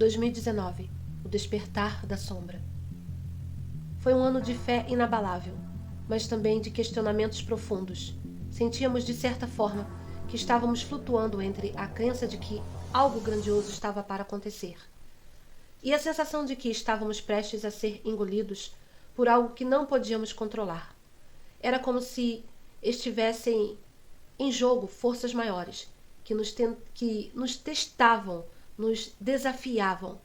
2019. O despertar da sombra. Foi um ano de fé inabalável, mas também de questionamentos profundos. Sentíamos, de certa forma, que estávamos flutuando entre a crença de que algo grandioso estava para acontecer e a sensação de que estávamos prestes a ser engolidos por algo que não podíamos controlar. Era como se estivessem em jogo forças maiores que nos testavam, nos desafiavam.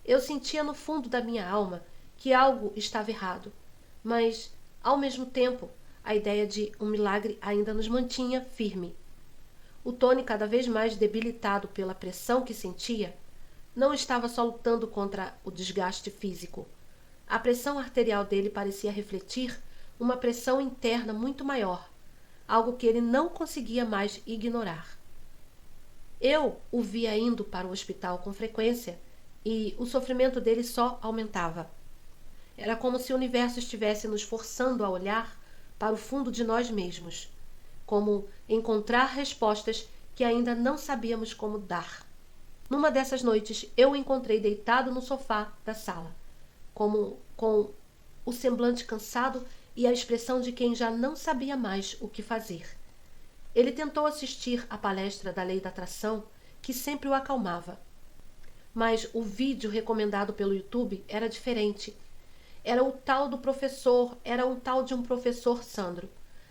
Eu sentia no fundo da minha alma que algo estava errado, mas, ao mesmo tempo, a ideia de um milagre ainda nos mantinha firme. O Tony, cada vez mais debilitado pela pressão que sentia, não estava só lutando contra o desgaste físico. A pressão arterial dele parecia refletir uma pressão interna muito maior, algo que ele não conseguia mais ignorar. Eu o via indo para o hospital com frequência e o sofrimento dele só aumentava. Era como se o universo estivesse nos forçando a olhar para o fundo de nós mesmos, como encontrar respostas que ainda não sabíamos como dar. Numa dessas noites, eu o encontrei deitado no sofá da sala, com o semblante cansado e a expressão de quem já não sabia mais o que fazer. Ele tentou assistir à palestra da lei da atração, que sempre o acalmava. Mas o vídeo recomendado pelo YouTube era diferente. Era um tal de um professor Sandro,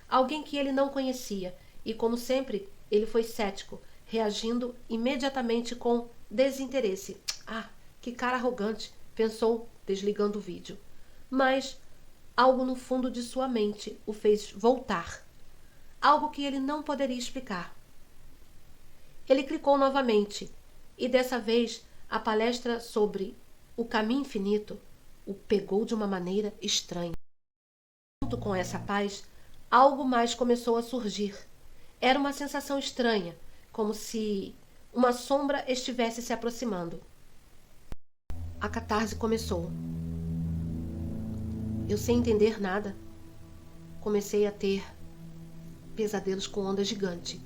alguém que ele não conhecia, e como sempre, ele foi cético, reagindo imediatamente com desinteresse. Ah, que cara arrogante, pensou, desligando o vídeo. Mas algo no fundo de sua mente o fez voltar. Algo que ele não poderia explicar. Ele clicou novamente, e dessa vez a palestra sobre o caminho infinito o pegou de uma maneira estranha. Junto com essa paz, algo mais começou a surgir. Era uma sensação estranha, como se uma sombra estivesse se aproximando. A catarse começou. Eu, sem entender nada, comecei a ter pesadelos com onda gigante.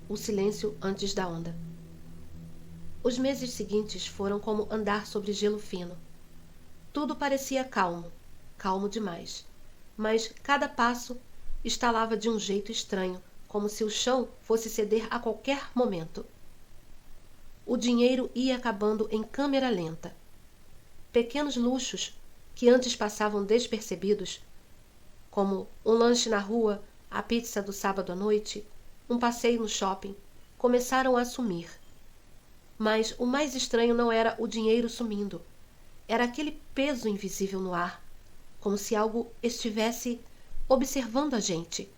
O silêncio antes da onda. Os meses seguintes foram como andar sobre gelo fino. Tudo parecia calmo, calmo demais. Mas cada passo estalava de um jeito estranho, como se o chão fosse ceder a qualquer momento. O dinheiro ia acabando em câmera lenta. Pequenos luxos que antes passavam despercebidos, como um lanche na rua, a pizza do sábado à noite, um passeio no shopping, começaram a sumir. Mas o mais estranho não era o dinheiro sumindo. Era aquele peso invisível no ar, como se algo estivesse observando a gente.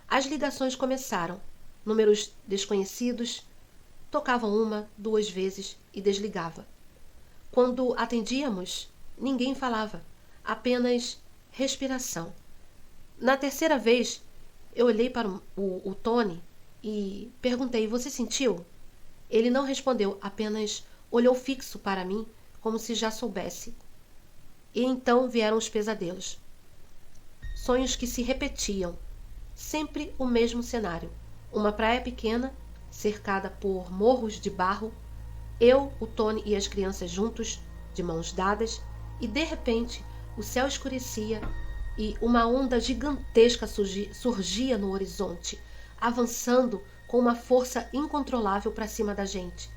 As ligações começaram. Números desconhecidos. Tocavam uma, duas vezes e desligava. Quando atendíamos, ninguém falava, apenas respiração. Na terceira vez, eu olhei para o Tony e perguntei: "Você sentiu?" Ele não respondeu, apenas olhou fixo para mim, como se já soubesse. E então vieram os pesadelos. Sonhos que se repetiam. Sempre o mesmo cenário. Uma praia pequena, cercada por morros de barro, eu, o Tony e as crianças juntos, de mãos dadas, e de repente o céu escurecia e uma onda gigantesca surgia no horizonte, avançando com uma força incontrolável para cima da gente.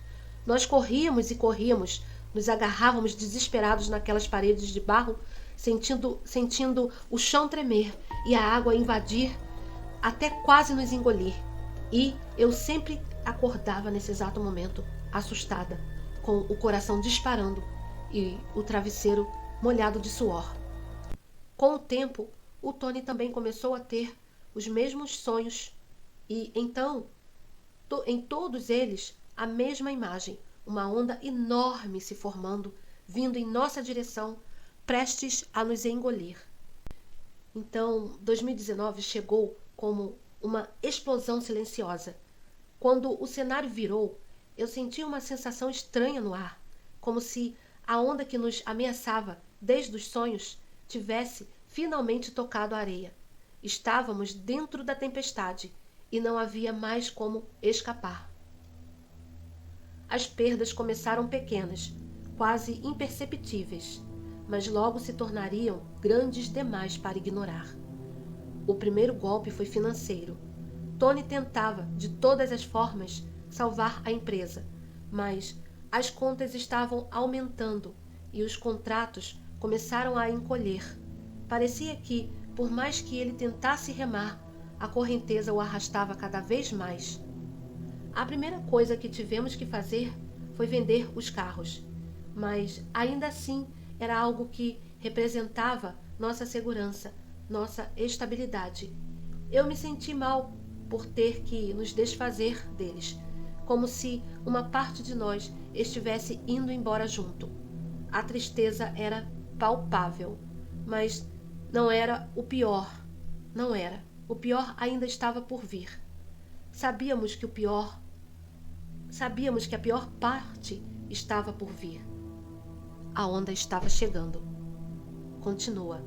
Nós corríamos e corríamos, nos agarrávamos desesperados naquelas paredes de barro, sentindo o chão tremer e a água invadir até quase nos engolir. E eu sempre acordava nesse exato momento, assustada, com o coração disparando e o travesseiro molhado de suor. Com o tempo, o Tony também começou a ter os mesmos sonhos e então, em todos eles, a mesma imagem, uma onda enorme se formando, vindo em nossa direção, prestes a nos engolir. Então, 2019 chegou como uma explosão silenciosa. Quando o cenário virou, eu senti uma sensação estranha no ar, como se a onda que nos ameaçava desde os sonhos tivesse finalmente tocado a areia. Estávamos dentro da tempestade e não havia mais como escapar. As perdas começaram pequenas, quase imperceptíveis, mas logo se tornariam grandes demais para ignorar. O primeiro golpe foi financeiro. Tony tentava, de todas as formas, salvar a empresa, mas as contas estavam aumentando e os contratos começaram a encolher. Parecia que, por mais que ele tentasse remar, a correnteza o arrastava cada vez mais. A primeira coisa que tivemos que fazer foi vender os carros, mas ainda assim era algo que representava nossa segurança, nossa estabilidade. Eu me senti mal por ter que nos desfazer deles, como se uma parte de nós estivesse indo embora junto. A tristeza era palpável, mas não era o pior. Não era. O pior ainda estava por vir. Sabíamos que a pior parte estava por vir. A onda estava chegando. Continua.